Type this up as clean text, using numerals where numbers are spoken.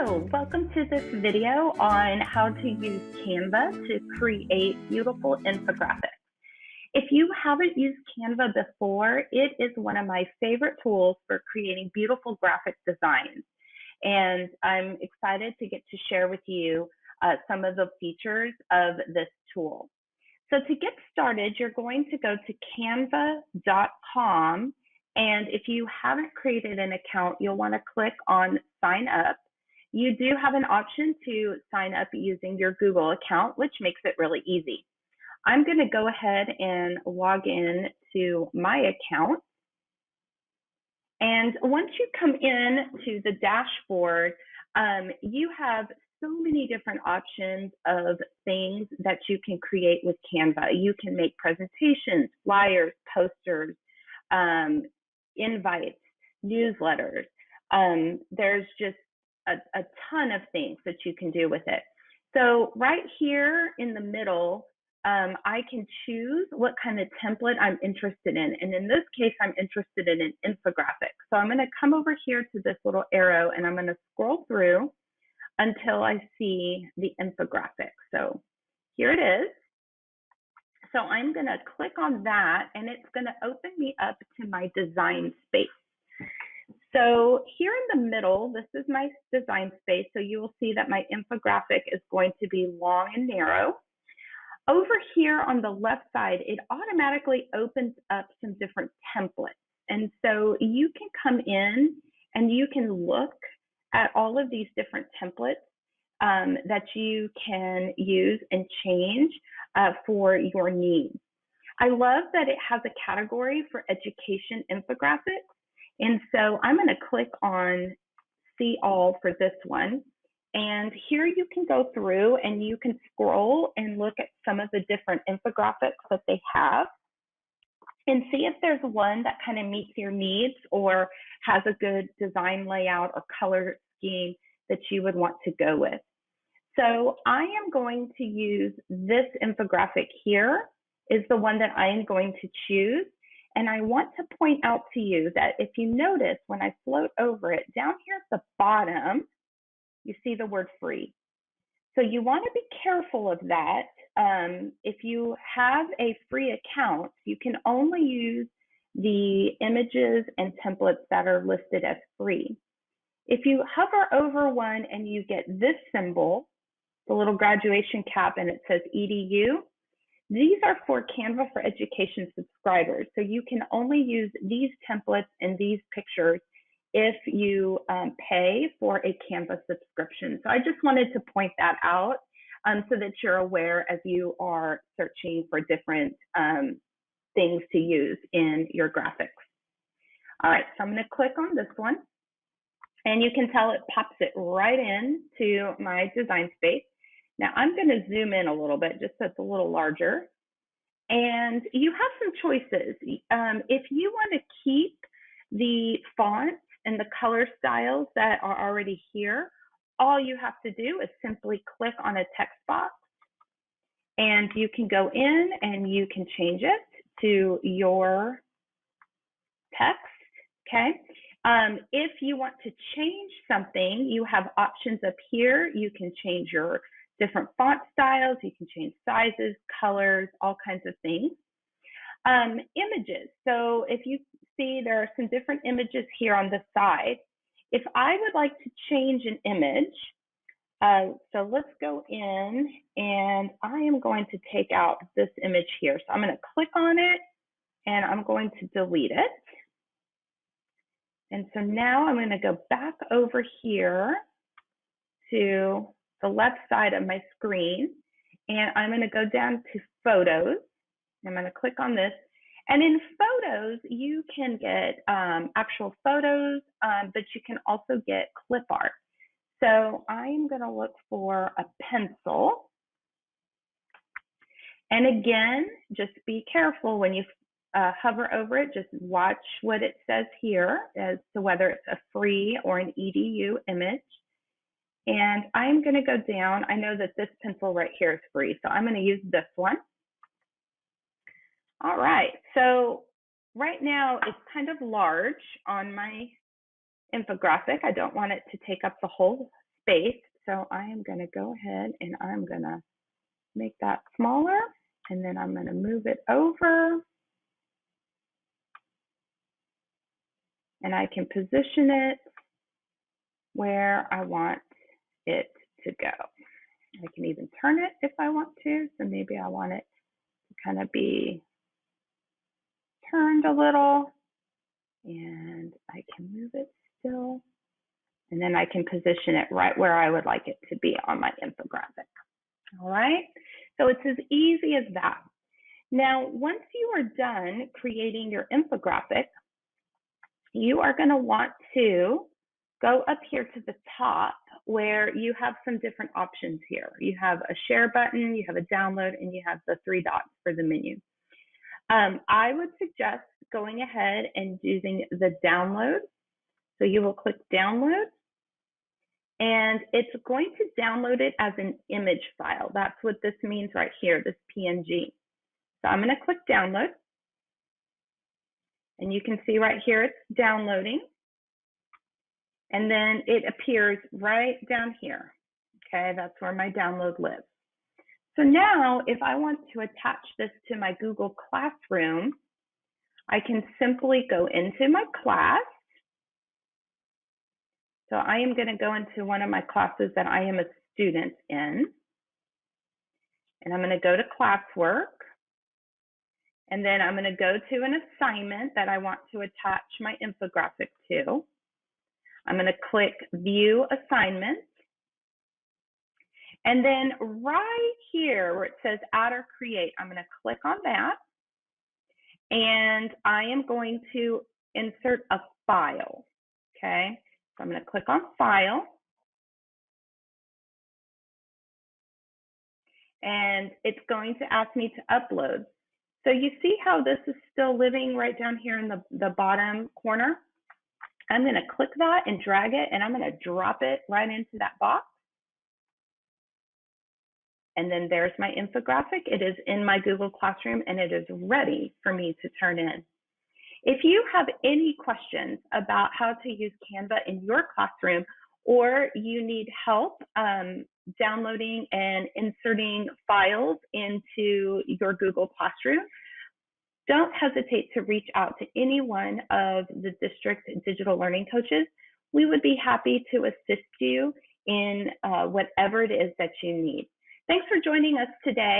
Hello, welcome to this video on how to use Canva to create beautiful infographics. If you haven't used Canva before, it is one of my favorite tools for creating beautiful graphic designs. And I'm excited to get to share with you some of the features of this tool. So to get started, you're going to go to canva.com. And if you haven't created an account, you'll want to click on sign up. You do have an option to sign up using your Google account, which makes it really easy. I'm going to go ahead and log in to my account. And once you come in to the dashboard, you have so many different options of things that you can create with Canva. You can make presentations, flyers, posters, invites, newsletters. There's just a ton of things that you can do with it. So right here in the middle, I can choose what kind of template I'm interested in. And in this case, I'm interested in an infographic. So I'm going to come over here to this little arrow and I'm going to scroll through until I see the infographic. So here it is. So I'm going to click on that and it's going to open me up to my design space. So here in the middle, this is my design space. So you will see that my infographic is going to be long and narrow. Over here on the left side, it automatically opens up some different templates. And so you can come in and you can look at all of these different templates that you can use and change for your needs. I love that it has a category for education infographics. And so I'm going to click on see all for this one. And here you can go through and you can scroll and look at some of the different infographics that they have and see if there's one that kind of meets your needs or has a good design layout or color scheme that you would want to go with. So I am going to use this infographic here is the one that I am going to choose. And I want to point out to you that if you notice when I float over it, down here at the bottom, you see the word free. So you want to be careful of that. If you have a free account, you can only use the images and templates that are listed as free. If you hover over one and you get this symbol, the little graduation cap, and it says EDU, these are for Canva for Education subscribers. So you can only use these templates and these pictures if you pay for a Canva subscription. So I just wanted to point that out so that you're aware as you are searching for different things to use in your graphics. All right, so I'm going to click on this one. And you can tell it pops it right in to my design space. Now I'm going to zoom in a little bit just so it's a little larger. And you have some choices. If you want to keep the fonts and the color styles that are already here, all you have to do is simply click on a text box and you can go in and you can change it to your text, okay? If you want to change something, you have options up here. You can change your different font styles, you can change sizes, colors, all kinds of things. Images. So if you see there are some different images here on the side. If I would like to change an image, so let's go in and I am going to take out this image here. So I'm going to click on it and I'm going to delete it. And so now I'm going to go back over here to the left side of my screen, and I'm going to go down to photos. I'm going to click on this. And in photos, you can get actual photos, but you can also get clip art. So I'm going to look for a pencil. And again, just be careful when you hover over it, just watch what it says here as to whether it's a free or an EDU image. And I'm going to go down. I know that this pencil right here is free, so I'm going to use this one. All right, so right now it's kind of large on my infographic. I don't want it to take up the whole space. So I am going to go ahead and I'm going to make that smaller, and then I'm going to move it over, and I can position it where I want it to go. I can even turn it if I want to. So maybe I want it to kind of be turned a little, and I can move it still. And then I can position it right where I would like it to be on my infographic. All right, so it's as easy as that. Now, once you are done creating your infographic, you are going to want to go up here to the top where you have some different options here. You have a share button, you have a download, and you have the 3 dots for the menu. I would suggest going ahead and using the download. So you will click download, and it's going to download it as an image file. That's what this means right here, this PNG. So I'm going to click download, and you can see right here it's downloading, and then it appears right down here. Okay, that's where my download lives. So now if I want to attach this to my Google Classroom, I can simply go into my class. So I am going to go into one of my classes that I am a student in, and I'm going to go to classwork, and then I'm going to go to an assignment that I want to attach my infographic to. I'm going to click view assignment, and then right here where it says add or create, I'm going to click on that, and I am going to insert a file. Okay, so I'm going to click on file, and it's going to ask me to upload. So you see how this is still living right down here in the bottom corner? I'm going to click that and drag it, and I'm going to drop it right into that box. And then there's my infographic. It is in my Google Classroom, and it is ready for me to turn in. If you have any questions about how to use Canva in your classroom, or you need help downloading and inserting files into your Google Classroom, don't hesitate to reach out to any one of the district digital learning coaches. We would be happy to assist you in whatever it is that you need. Thanks for joining us today.